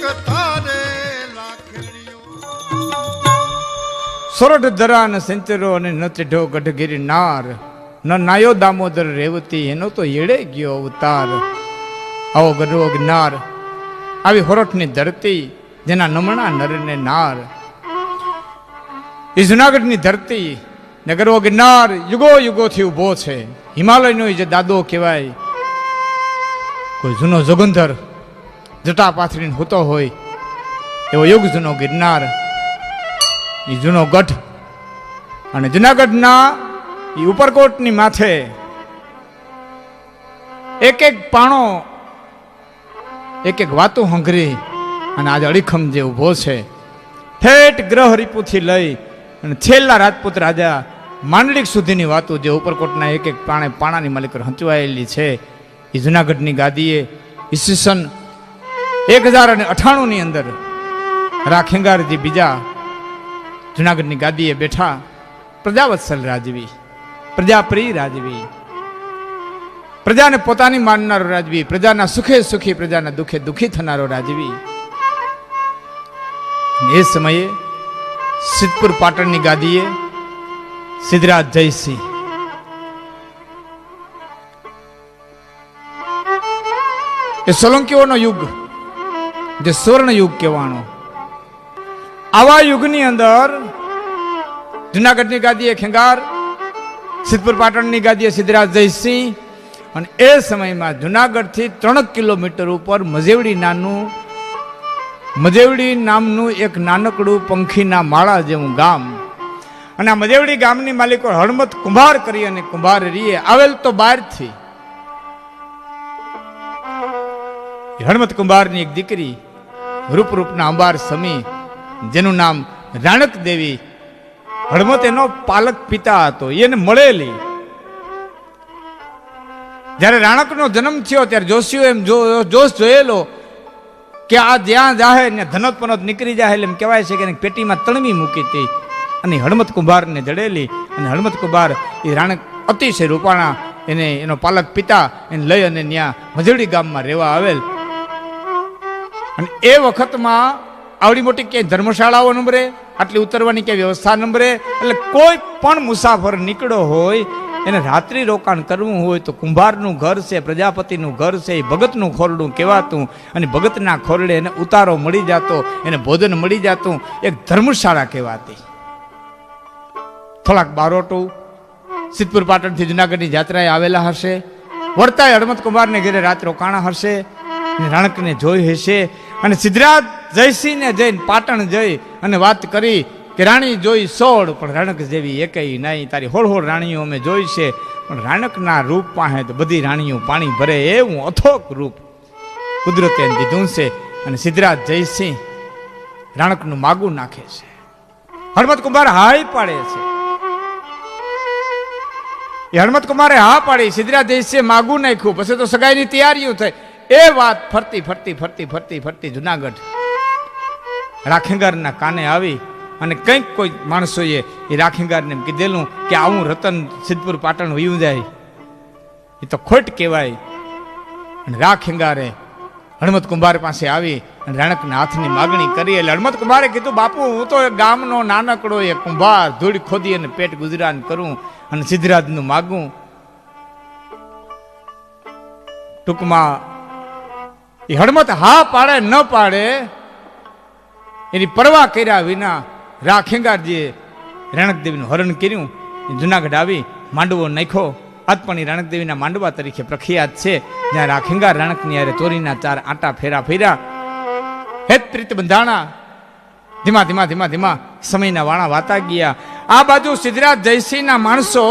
કથારે લાખણીઓ સોરઠ ધરા ને સંચરો અને ન ચઢો ગઢગીરી નાર ન નાયો દામોદર રેવતી એનો તો એડે ગયો અવતાર. આવો ગરવો ગિરનાર આવી હોરઠની ધરતી જેના નમણા નર ને નાર. એ જુનાગઢની ધરતી ને ગરવો ગિરનાર યુગો યુગોથી ઊભો છે. હિમાલયનો જે દાદો કહેવાય, કોઈ જૂનો જોગંધર જટા પાથરીને હોતો હોય એવો યુગ જૂનો ગિરનાર, એ જૂનો ગઢ. અને જુનાગઢના એ ઉપરકોટની માથે એક એક પાણો એક એક વાતો હંગરી અને આજે અડીખમ જે ઊભો છે. ઠેઠ ગ્રહ રીપુથી લઈ અને છેલ્લા રાજપૂત રાજા માંડલિક સુધીની વાતો જે ઉપરકોટના એક એક પાણાની માલિકો હંચવાયેલી છે. એ જુનાગઢની ગાદીએ ઈસવીસન 1098 ની અંદર રાખેંગારજી બીજા જુનાગઢની ગાદીએ બેઠા. પ્રજાવત્સલ રાજવી, પ્રજાપ્રિય રાજવી, પ્રજાને પોતાની માનનારો રાજવી, પ્રજાના સુખે સુખી પ્રજાના દુખે દુખી થનારો રાજવી. એ સમયે સિદ્ધપુર પાટણની ગાદીએ સિદ્ધરાજ જયસિંહ એ સોલંકીઓનો યુગ જે સુવર્ણ યુગ કહેવાનો, આવા યુગની અંદર જુનાગઢની ગાદીએ ખેંગાર, સિદ્ધપુર પાટણની ગાદીએ સિદ્ધરાજ જયસિંહ. અને એ સમયમાં જુનાગઢથી 3 કિલોમીટર ઉપર મજેવડી નામનું એક નાનકડું પંખીના માળા જેવું ગામ. અને આ મજેવડી ગામની માલિકો હળમત કુંભાર કરી અને કુંભાર રીએ આવેલ તો બહારથી. હળમત કુંભારની એક દીકરી રૂપના અંબાર સમી જેનું નામ રાણક દેવી. હળમત એનો પાલક પિતા હતો, એને મળેલી. જ્યારે રાણકનો જન્મ થયો ત્યારે જોશીઓ એમ જોશ જોયેલો કે આ જ્યાં જાહે ને ધનોત પનોત નીકળી જાય એટલે એમ કહેવાય છે કે પેટીમાં તણવી મૂકી હતી અને હળમત કુંભારને જડેલી. અને હળમત કુંભાર એ રાણક અતિશય રૂપાણા એને એનો પાલક પિતા એને લઈ અને ત્યાં મજેવડી ગામમાં રહેવા આવેલ. અને એ વખતમાં આવડી મોટી ક્યાંય ધર્મશાળાઓ નંબરે, આટલી ઉતરવાની ક્યાંય વ્યવસ્થા નંબરે, એટલે કોઈ પણ મુસાફર નીકળ્યો હોય એને રાત્રિ રોકાણ કરવું હોય તો કુંભારનું ઘર છે, પ્રજાપતિનું ઘર છે, એ ભગતનું ખોરડું કહેવાતું. અને ભગતના ખોરડે એને ઉતારો મળી જતો, એને ભોજન મળી જતું, એક ધર્મશાળા કહેવાતી. થોડાક બારોટું સિદ્ધપુર પાટણથી જુનાગઢની જાત્રાએ આવેલા હશે, વળતા હળમત કુંભારને ઘરે રાત રોકાણા હશે, રાણકને જોઈ હશે. અને સિદ્ધરાજ જયસિંહને જઈને પાટણ જઈ અને વાત કરી કે રાણી જોઈ 16 પણ રાણક જેવી એકેય નહીં. તારી હોળ રાણીઓ અમે જોઈ છે પણ રાણકના રૂપ પાસે તો બધી રાણીઓ પાણી ભરે એવું અથોક રૂપ કુદરતે દીધું છે. અને સિદ્ધરાજ જયસિંહ રાણકનું માગું નાખે છે. હળમત કુમાર હાય પાડે છે. એ હળમત કુમારે હા પાડી, સિદ્ધરાજ જયસિંહ માગું નાખ્યું. પછી તો સગાઈની તૈયારીઓ થઈ. એ વાત ફરતી જુનાગઢ રાખેંગારના કાને આવી. અને કંઈક કોઈ માણસોએ એ રાખેંગારને એમ કીધેલું કે આવું રતન સિદ્ધપુર પાટણ વયું જાય એ તો ખોટ કહેવાય. અને રાખેંગારે હળમત કુંભાર પાસે આવી અને રાણકના હાથની માગણી કરી. એટલે હળમત કુંભારે કીધું, બાપુ હું તો ગામનો નાનકડો એ કુંભાર, ધૂળ ખોદી અને પેટ ગુજરાન કરું અને સિદ્ધરાજનું માગું. ટૂંકમાં એ હળમત હા પાડે ન પાડે એની પરવા કર્યા વિના રાખેંગારજીએ રાણકદેવીનું હરણ કર્યું. જુનાગઢ આવી માંડવો નાખ્યો. આજ પણ એ રાણકદેવીના માંડવા તરીકે પ્રખ્યાત છે, જ્યાં રાખેંગાર રાણકની યારે ચોરીના 4 આંટા ફેર્યા. હેત પ્રીત બંધાણા. ધીમા સમયના વાણા વાતા ગયા. આ બાજુ સિદ્ધરાજ જયસિંહના માણસો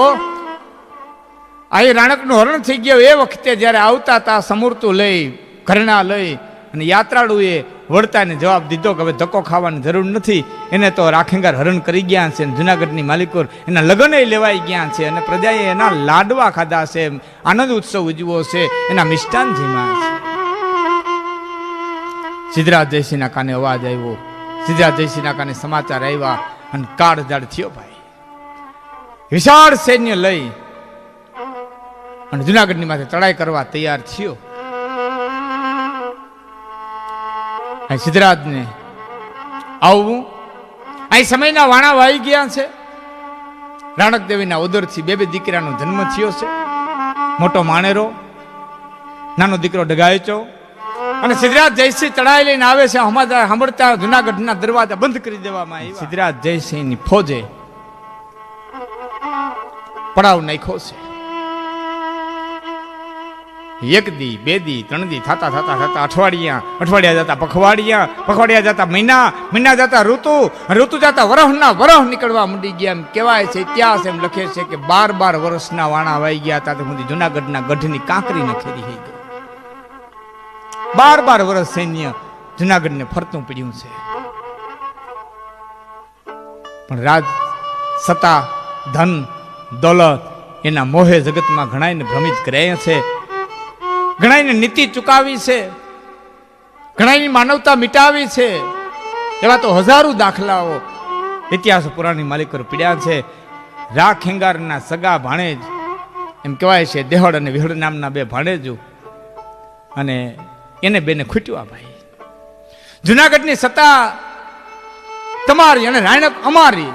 આ રાણકનું હરણ થઈ ગયું. એ વખતે જ્યારે આવતા હતા સમૂર્તું લઈ, ઘરણા લઈ, અને યાત્રાળુએ વળતાને જવાબ દીધો કે હવે ધક્કો ખાવાની જરૂર નથી, એને તો રાખેંગાર હરણ કરી ગયા છે. જુનાગઢની માલિકો એના લગ્ન લેવાઈ ગયા છે અને પ્રજાએ એના લાડવા ખાધા છે, આનંદ ઉત્સવ ઉજવો છે, એના મિષ્ટાન જીમ્યા છે. સિદ્ધરાજ જયસિંહના કાને અવાજ આવ્યો, સિદ્ધરાજ જયસિંહના કાને સમાચાર આવ્યા અને કાળજાળ થયો. ભાઈ વિશાળ સૈન્ય લઈ અને જુનાગઢની માથે ચડાઈ કરવા તૈયાર થયો. અહીં સિદ્ધરાજને આવવું, અહીં સમયના વાણા વાઈ ગયા છે. રાણક દેવીના ઉદરથી બે દીકરાનો જન્મ થયો છે. મોટો માણેરો, નાનો દીકરો ડગાયચો. અને સિદ્ધરાજ જયસિંહ ચડાઈ લઈને આવે છે. સાંભળતા જુનાગઢના દરવાજા બંધ કરી દેવામાં આવ્યા. સિદ્ધરાજ જયસિંહની ફોજે પડાવ નાખ્યો છે. એક દી, બે દી, ત્રણ દી થતા થતા થતા અઠવાડિયા જતા પખવાડિયા જતા મહિના જતા ઋતુ જતા વરહ નીકળવા માંડી ગયા. એમ કહેવાય છે, ઇતિહાસ એમ લખે છે કે 12 વર્ષના વાણા વાઈ ગયા હતા તો સુધી જુનાગઢના ગઢની કાંકરી નખેરી થઈ ગઈ. 12 વર્ષ સૈન્ય જુનાગઢને ફરતું પડ્યું છે. પણ રાજ, સત્તા, ધન, દોલત એના મોહે જગતમાં ઘણાને ભ્રમિત કર્યા છે. ઘણાને નીતિ ચુકાવી છે, ઘણાની માનવતા મિટાવી છે. એવા તો હજારો દાખલાઓ ઇતિહાસ પુરાણી માલિકો પીડ્યા છે. રા ખેંગારના સગા ભાણેજ, એમ કહેવાય છે દેહડ અને વિહડ નામના બે ભાણેજો, અને એને બેને ખૂટ્યું. આ ભાઈ જુનાગઢની સત્તા તમારી અને રાણક અમારી.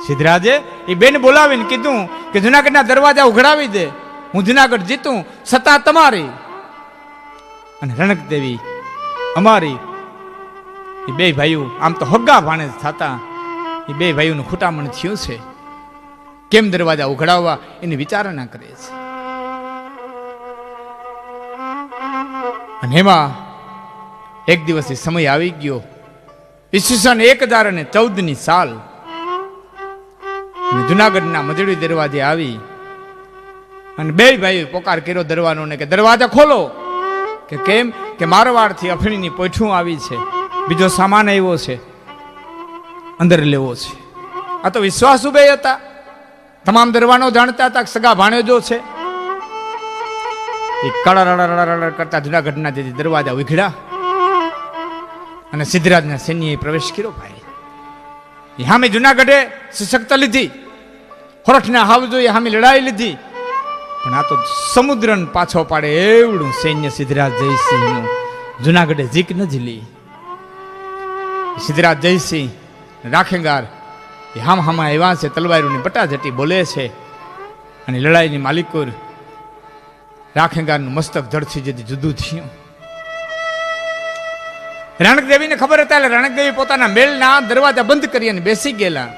સિદ્ધરાજે એ બેન બોલાવીને કીધું કે જુનાગઢના દરવાજા ઉઘડાવી દે, હું જુનાગઢ જીતું, સત્તા તમારી અને રણક દેવી અમારી. એ બે ભાઈઓ આમ તો હગ્ગા ભાણેજ થતા, એ બે ભાઈઓનું ખૂટામણ થયું છે. કેમ દરવાજા ઉઘડાવવા એની વિચારણા કરે છે. અને એમાં એક દિવસ સમય આવી ગયો, ઈસવીસન 1014ની સાલ. જુનાગઢના મજડી દરવાજે આવી અને બે ભાઈ પોકાર કર્યો દરવાનોને કે દરવાજા ખોલો. કે કેમ? કે મારવાડથી અફણીની પોઠું આવી છે, બીજો સામાન આવ્યો છે, અંદર લેવો છે. આ તો વિશ્વાસ ઉભે હતા. તમામ દરવાનો જાણતા હતા કે સગા ભાણેજો છે. એ કળરળ કરતા જુનાગઢના જે દરવાજા ઉઘડ્યા અને સિદ્ધરાજના સૈન્યએ પ્રવેશ કર્યો. ભાઈ સામે જુનાગઢે સશક્ત લીધી, હોરઠના હાવજોએ સામે લડાઈ લીધી. પણ આ તો સમુદ્રને પાછો પાડે એવડું સૈન્ય સિદ્ધરાજ જયસિંહનું જુનાગઢે જીક ન ઝીલી. સિદ્ધરાજ જયસિંહ રાખેંગાર એ હામાં આવ્યા છે, તલવારોની બટાજટી બોલે છે. અને લડાઈની માલિકો રાખેંગારનું મસ્તક ધડથી જેથી જુદું થયું. રાણક દેવીને ખબર હતા એટલે રાણક દેવી પોતાના મેળના દરવાજા બંધ કરી અને બેસી ગયેલા.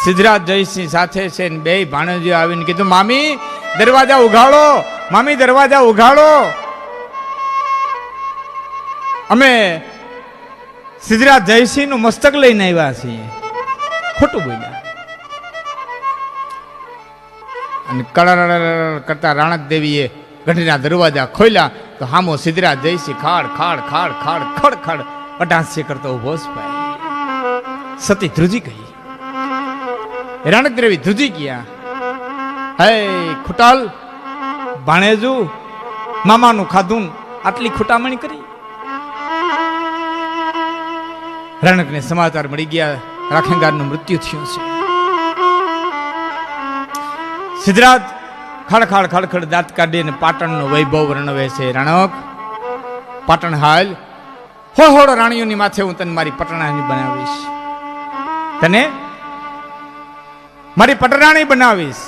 સિદ્ધરાજ જયસિંહ સાથે છે ને બે ભાણેજો આવીને કીધું, મામી દરવાજા ઉઘાડો, મામી દરવાજા ઉઘાડો, અમે સિદ્ધરાજ જયસિંહ નું મસ્તક લઈને આવ્યા છીએ. ખોટું બોલ્યા. અને કળર કરતા રાણક દેવીએ ગઢના દરવાજા ખોલ્યા તો હામો સિદ્ધરાજ જયસિંહ ખાડ ખાડ ખાડ ખાડ ખડ ખડ અટાસ્ય કરતો ઉભો છે. ભાઈ સતી ધ્રુજી ગઈ. રાણક દેવી ધ્રુજી ગયા. હે ખુટાલ ભાણેજુ, મામાનું ખાધું આટલી ખુટામણી કરી. રાણકને સમાચાર મળી ગયા રાખેંગારનું મૃત્યુ થયું છે. સિદ્ધરાજ ખડખાડ ખડખડ દાંત કાઢીને પાટણનો વૈભવ વર્ણવે છે. રાણક પાટણ હાલ, હોડો રાણીઓની માથે હું તને મારી પટરાણી બનાવીશ, તને મારી પટરાણી બનાવીશ,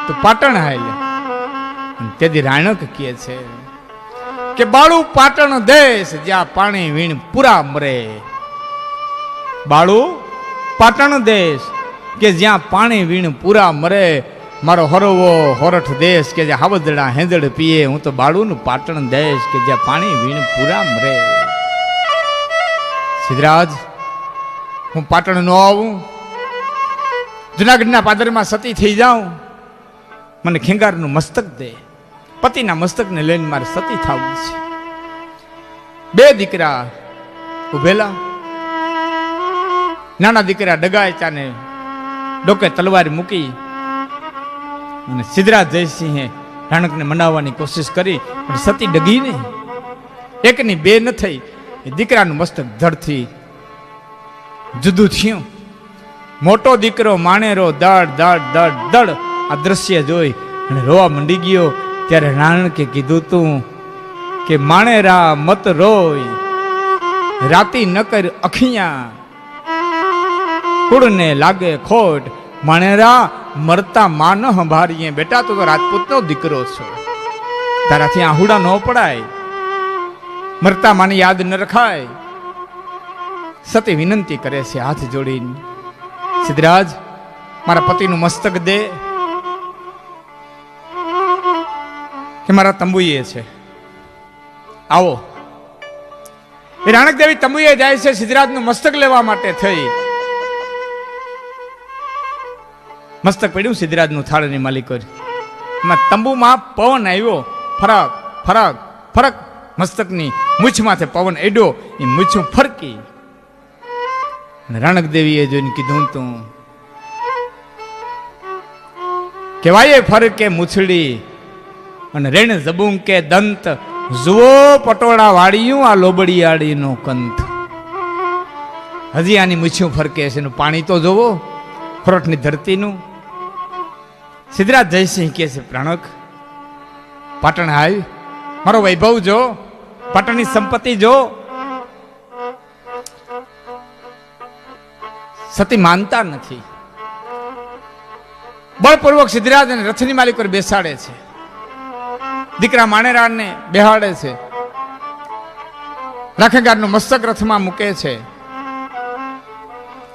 તો પાટણ હાલ. તેથી રાણક કહે છે કે બાળું પાટણ દેશ જ્યાં પાણી વીણ પૂરા મરે. બાળું પાટણ દેશ કે જ્યાં પાણી વીણ પૂરા મરે. મારો હરવો હોરઠ દેશ કે જ્યાં હાવદડા હેંદડ પીએ. હું તો બાળુનું પાટણ દેશ કે જ્યાં પાણી વીણ પૂરા મરે. સિદ્ધરાજ, હું પાટણ ન આવું, જુનાગઢના પાદરમાં સતી થઈ જાઉં, મને ખેંગારનું મસ્તક દે. પતિના મસ્તકને લઈને મારે સતી થવું છે. બે દીકરા ઉભેલા. નાના દીકરા ડગાયચાને ડોકે તલવાર મૂકી અને સિદ્ધરાજ જયસિંહે રાણકને મનાવવાની કોશિશ કરી, પણ સતી ડગી નહીં. એકની બે ન થઈ. એ દીકરાનું મસ્તક ધડથી જુદું થયું. મોટો દીકરો માણેરો દડ દડ દડ દડ આ દ્રશ્ય જોઈ અને રોવા મંડી ગયો. ત્યારે રાણકે કીધું તું કે માણેરા મત રોય, રાતી ન કર અખિયા, કુળને લાગે ખોટ, માણેરા મરતા માં ન સંભાળીએ. બેટા તું તો રાજપૂતનો દીકરો છો, તારાથી આહુડા ન પડાય, મરતા માને યાદ ન રખાય. સતી વિનંતી કરે છે હાથ જોડીને, સિદ્ધરાજ મારા પતિનું મસ્તક દે, કે મારા તંબુએ છે. આવો. એ રાણક દેવી તંબુએ જાય છે સિદ્ધરાજનું મસ્તક લેવા માટે થઈ. મસ્તક પડ્યું સિદ્ધરાજનું થાળની માલિકો. એમાં તંબુમાં પવન આવ્યો, ફરક ફરક ફરક, મસ્તકની મૂછમાંથી પવન એડ્યો, એ મૂછું ફરકી. રાણક દેવીએ જોઈને કીધું તું કેવાય ફરકે મૂછડી અને રેણ જબું કે દંત, જુઓ પટોળા વાળિયું આ લોબડિયાળીનો કંથ. હજી આની મૂછું ફરકે છે, એનું પાણી તો જોવો ખોરઠની ધરતીનું. સિદ્ધરાજ જયસિંહ કહે છે પ્રાણક પાટણ આવી, મારો વૈભવ જો, પાટણની સંપત્તિ જો. સતી માનતા નથી. બળપૂર્વક સિદ્ધરાજ અને રથની માલિક પર બેસાડે છે, દીકરા માણેરાને બેહાડે છે, રાખેગારનું મસ્તક રથમાં મૂકે છે.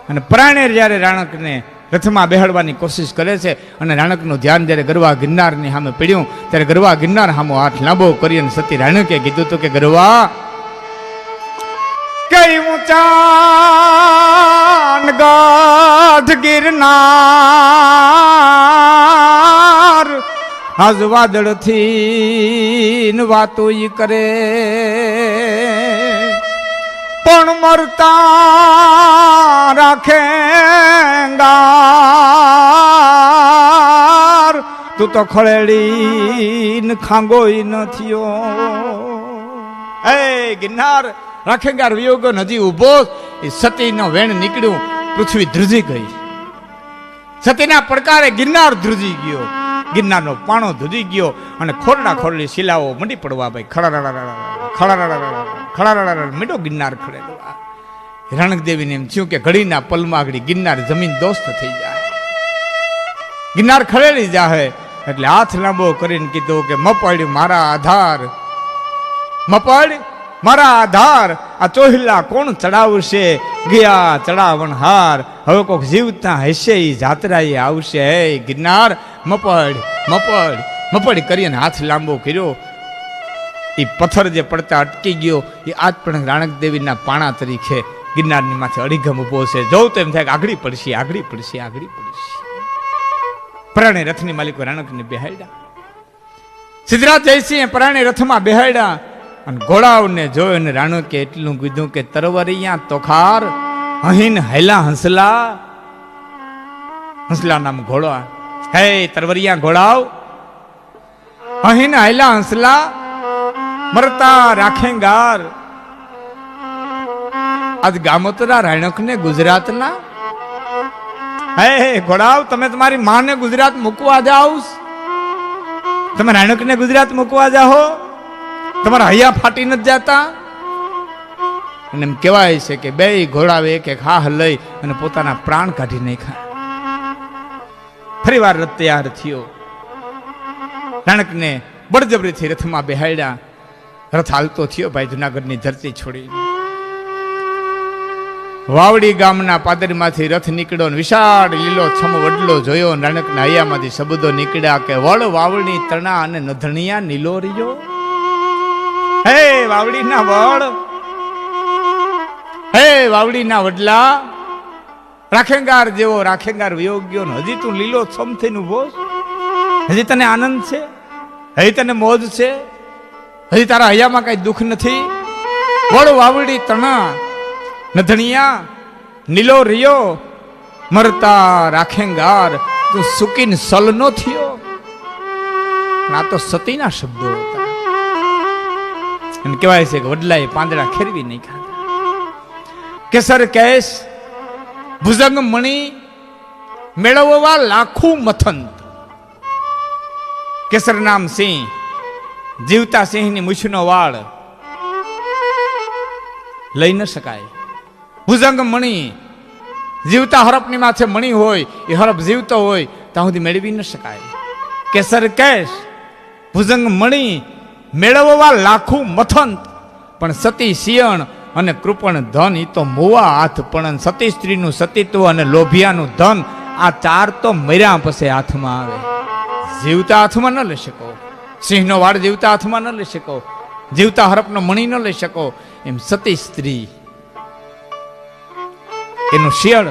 અને પ્રાણે જ્યારે રાણકને રથમાં બેહાડવાની કોશિશ કરે છે અને રાણકનું ધ્યાન જ્યારે ગરવા ગિરનારની સામે પડ્યું ત્યારે ગરવા ગિરનાર સામો હાથ લાંબો કરી અને સતી રાણકે કીધું હતું કે ગરવા કઈ ઊંચા ગાઢ ગિરનાર, આજ વાદળથી વાતો ઈ કરે, પણ મરતા રાખે ગાર, તું તો ખળેડી ખાંગોઈ ન થયો. હે ગિરનાર રાખેગાર વિયોગો નદી ઉભો, એ સતીનો વેણ નીકળ્યું, પૃથ્વી ધ્રુજી ગઈ. સતીના પડકારે ગિરનાર ધ્રુજી ગયો, ગિરનારનો પાણો ધ્રુજી ગયો અને ખોરડા ખોરડી શિલાઓ મંડી પડવા ભાઈ. ખળારાડા મીઠો ગિરનાર ખડેલો. રાણક દેવીને એમ થયું કે ઘડીના પલમાં આગળ ગિરનાર જમીન દોસ્ત થઈ જાય, ગિરનાર ખડેલી જાહે. એટલે હાથ લાંબો કરીને કીધું કે મપડ મારા આધાર, મપડ મારા આધાર, આ ચોહિલા કોણ ચડાવશે, ગયા ચડાવણ હાર, હવે કોક જીવતા હશે એ જાત્રાએ આવશે. હે ગિરનાર મપડ મપડ મપડ કરીને હાથ લાંબો કર્યો. એ પથ્થર જે પડતા અટકી ગયો એ આજ પણ રાણક દેવીના પાણા તરીકે ગિરનારની માથે અડીગમ ઉભો છે. જોઉં તો એમ થાય કે આગળી પડશે આગળી પડશે આગળી પડશે. પરાણે રથની માલિકો રાણકને બેહાડ્યા. સિદ્ધરાજ જયસિંહ પરાણે રથમાં બેહાડ્યા અને ઘોડાઓને જોયો ને રાણકે એટલું કીધું કે તરવરિયા તોખાર અહીં હેલા હંસલા. હંસલા નામ ઘોડો. હે તરવરિયા ઘોડાઓ અહીં હેલા હંસલા, મરતા રાખેંગાર. આજ ગામોતરા રાણકને ગુજરાતના. હે ઘોડાઓ તમે તમારી માને ગુજરાત મૂકવા જાઓ, તમે રાણકને ગુજરાત મૂકવા જાઓ, તમારા હૈયા ફાટી નથી જતા. અને એમ કહેવાય છે કે બે ઘોડાવે એક એક હાહ લઈ અને પોતાના પ્રાણ કાઢી નાખ્યા. ફરી વાર રથ તૈયાર થયો. રાણકને બળજબરીથી રથમાં બેહાડ્યા. રથ હાલતો થયો ભાઈ જુનાગઢની ધરતી છોડી. વાવડી ગામના પાદરમાંથી રથ નીકળ્યો, વિશાળ લીલો છમ વડલો જોયો. રાણકના હૈયામાંથી શબ્દો નીકળ્યા કે વળ વાવડી તણા અને નધણિયા નીલો રહ્યો. હે વાવડીના વડ, હે વાવડીના વડલા, રાખેંગાર જેવો રાખેંગાર વિયોગ્યો, હજી તું લીલો છમ થઈને ઉભો, હજી તને આનંદ છે, હજી તને મોજ છે, હજી તારા હૈયામાં કઈ દુઃખ નથી. વળ વાવડી તણા નધણિયા નીલો રહ્યો, મરતા રાખેંગાર તું સુકીન સલ નો થયો. આ તો સતીના શબ્દો હતા. એમ કહેવાય છે કે વડલાએ પાંદડા ખેરવી નહીં ખાધા. કેસર કેશ ભુજંગ મણી મેળવવા લાખું મથંત. કેસર નામ સિંહ જીવતા સિંહની મૂછનો વાળ લઈ ન શકાય. ભુજંગ મણી, જીવતા હરપની માથે મણી હોય, એ હરપ જીવતો હોય ત્યાં સુધી મેળવી ન શકાય. કેસર કેશ, ભુજંગ મણી મેળવવા લાખું મથન, પણ સતી સિયણ અને કૃપણ ધન એ તો મોવા હાથ. પણ સતી સ્ત્રીનું સતીત્વ અને લોભિયાનું ધન, આ ચાર તો મર્યા પછી હાથમાં આવે. જીવતા હાથમાં ન લઈ શકો, સિંહનો વાળ જીવતા હાથમાં ન લઈ શકો, જીવતા હરપનો મણી ન લઈ શકો. એમ સતી સ્ત્રી, એનું શિયળ,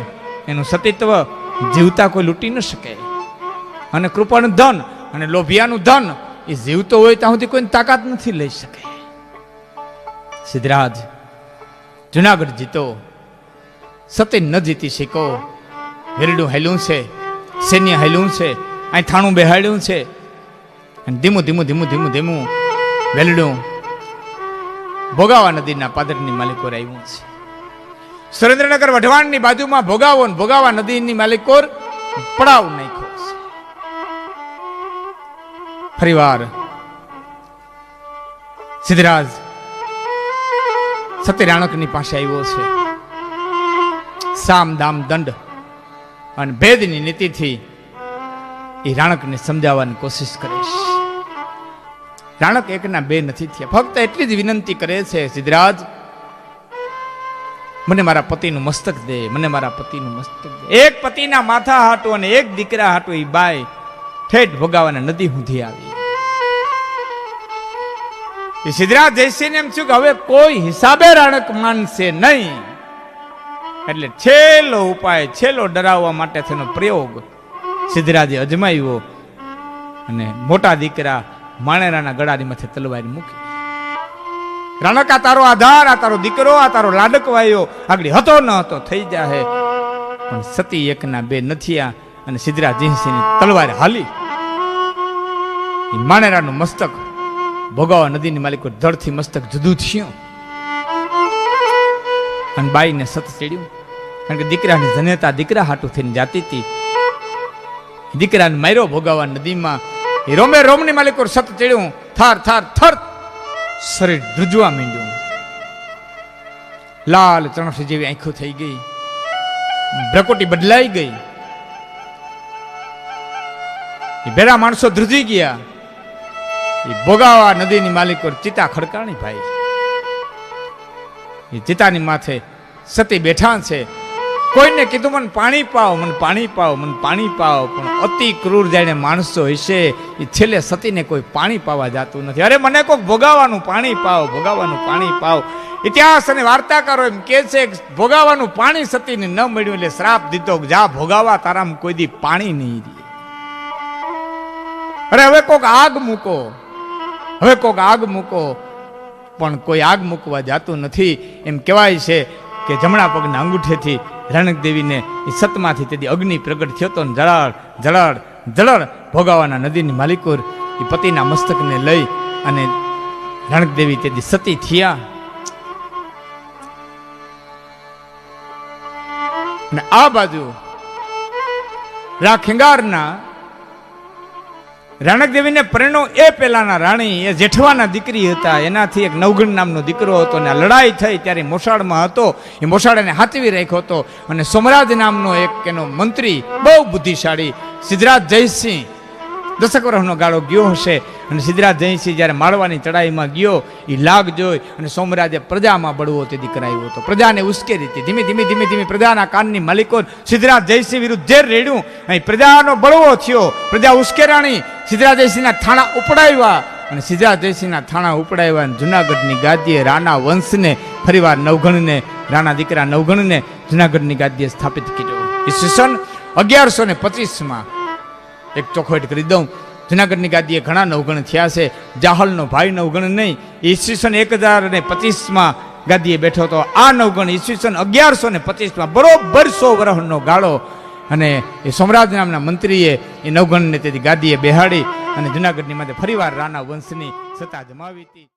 એનું સતીત્વ જીવતા કોઈ લૂંટી ન શકે. અને કૃપણ ધન અને લોભિયાનું ધન એ જીવતો હોય ત્યાં સુધી કોઈની તાકાત નથી લઈ શકે. સિદ્ધરાજ જુનાગઢ જીતો, સતી ન જીતી શીખો. વેરડું હાલ્યું છે, સૈન્ય હાલ્યું છે, અહીં થાણું બેહાડ્યું છે, અને ધીમું ધીમું ધીમું ધીમું ધીમું વેલડું ભોગાવા નદીના પાદરની માલિકોર આવ્યું છે. સુરેન્દ્રનગર વઢવાણની બાજુમાં ભોગાવો, ભોગાવા નદીની માલિકોર પડાવ નાખ્યો છે. ફરીવાર સિદ્ધરાજ સતીરાણકની પાસે આવ્યો છે. સામ દામ દંડ અને ભેદની નીતિથી એ રાણકને સમજાવવાની કોશિશ કરે છે. રાણક એકના બે નથી થયા, ફક્ત એટલી જ વિનંતી કરે છે, સિદ્ધરાજ મને મારા પતિનું મસ્તક દે, મને મારા પતિનું મસ્તક દે. એક પતિના માથા હાટું અને એક દીકરા હાટું એ બાઈ ઠેઠ ભોગાવાના નદી સુધી આવી. એ સિદ્ધરાજ જયસિંહ એમ થયું કે હવે કોઈ હિસાબે રાણક માનશે નહીં, એટલે છેલ્લો ઉપાય, છેલ્લો ડરાવવા માટે તેનો પ્રયોગ સિદ્ધરાજે અજમાવ્યો અને મોટા દીકરા માણેરાના ગળાની માથે તલવાર મૂકી. રાણક, આ તારો આધાર, આ તારો દીકરો, આ તારો લાડકવાયો આગળ હતો ન હતો થઈ જાય. પણ સતી એકના બે નથી. અને સિદ્ધરાજ જયસિંહની તલવાર હાલી માણેરાનું મસ્તક ભોગાવા નદીની માલિકો ધડથી મસ્તક જુદું થયું અને બાઈને સત ચડ્યું. કારણ કે દીકરાની જનેતા દીકરા હાટું થઈને જાતી હતી. દીકરાને માર્યો ભોગાવા નદીમાં. એ રોમે રોમની માલિકો સત ચડ્યું. થાર થાર થર શરીર ધ્રુજવા માંડ્યું. લાલ ચણસી જેવી આંખો થઈ ગઈ, ભ્રકોટી બદલાઈ ગઈ. એ ભેરા માણસો ધ્રુજી ગયા. એ ભોગાવા નદીની માલિકો ચિતા ખડકાણી ભાઈ. એ ચિતાની માથે સતી બેઠા છે. કોઈને કીધું મને પાણી પાવ, મને પાણી પાવ, મને પાણી પાવ. પણ અતિ ક્રૂર જાણે માણસો હશે, એ છેલ્લે સતીને કોઈ પાણી પાવા જાતું નથી. અરે મને કોઈક ભોગાવાનું પાણી પાવ, ભોગાવાનું પાણી પાવ. ઇતિહાસ અને વાર્તાકારો એમ કે છે કે ભોગાવાનું પાણી સતીને ન મળ્યું એટલે શ્રાપ દીધો, જા ભોગાવા, તારામાં કોઈ દી પાણી નહીં રહે. અરે હવે કોક આગ મૂકો, હવે કોક આગ મૂકો. પણ કોઈ આગ મૂકવા જાતું નથી. એમ કહેવાય છે કે જમણા પગના અંગૂઠેથી રાણક દેવીને એ સતમાંથી તેથી અગ્નિ પ્રગટ થયો તો જળાળ જળાળ જળાળ ભોગાવાના નદીની માલિકોર એ પતિના મસ્તકને લઈ અને રાણક દેવી તેથી સતી થયા. અને આ બાજુ ખેંગારના રાણક દેવીને પરણો એ પેલાના રાણી એ જેઠવાના દીકરી હતા. એનાથી એક નવગણ નામનો દીકરો હતો અને લડાઈ થઈ ત્યારે મોસાળમાં હતો. એ મોસાળાને હાથવી રાખ્યો હતો. અને સોમરાજ નામનો એક એનો મંત્રી બહુ બુદ્ધિશાળી સિદ્ધરાજ જયસિંહ 10 વર્ષનો ગાળો ગયો હશે. અને સિદ્ધરાજ જયસિંહ જ્યારે માળવાની ચડાઈમાં ગયો એ લાગ જોઈ અને સોમરાજે પ્રજામાં બળવો તેથી કરાવ્યો હતો. પ્રજાને ઉશ્કેરી હતી. ધીમે ધીમે ધીમે ધીમે પ્રજાના કાનની માલિકો સિદ્ધરાજ જયસિંહ વિરુદ્ધ ઝેર રેડ્યું. અહીં પ્રજાનો બળવો થયો, પ્રજા ઉશ્કેરાણી. સિદ્ધરાજ જયસિંહના થાણા ઉપડાવ્યા અને સિદ્ધરાજ જયસિંહના થાણા ઉપડાવ્યા. જુનાગઢની ગાદીએ રાણા વંશને ફરીવાર નવગણને, રાણા દીકરા નવગણને જુનાગઢની ગાદીએ સ્થાપિત કર્યો. ઈસવીસન 1125માં એક ચોખવટ કરી દઉં. જુનાગઢની ગાદીએ ઘણા નવગણ થયા છે. જાહલનો ભાઈ નવગણ નહીં, ઈસવીસન 1025માં ગાદીએ બેઠો હતો. આ નવગણ ઈસવીસન 1125માં બરોબર 100 વર્ષનો ગાળો. અને એ સોમરાજ નામના મંત્રીએ એ નવગણને તેથી ગાદીએ બેહાડી અને જુનાગઢની માથે ફરીવાર રાણા વંશની સત્તા જમાવી હતી.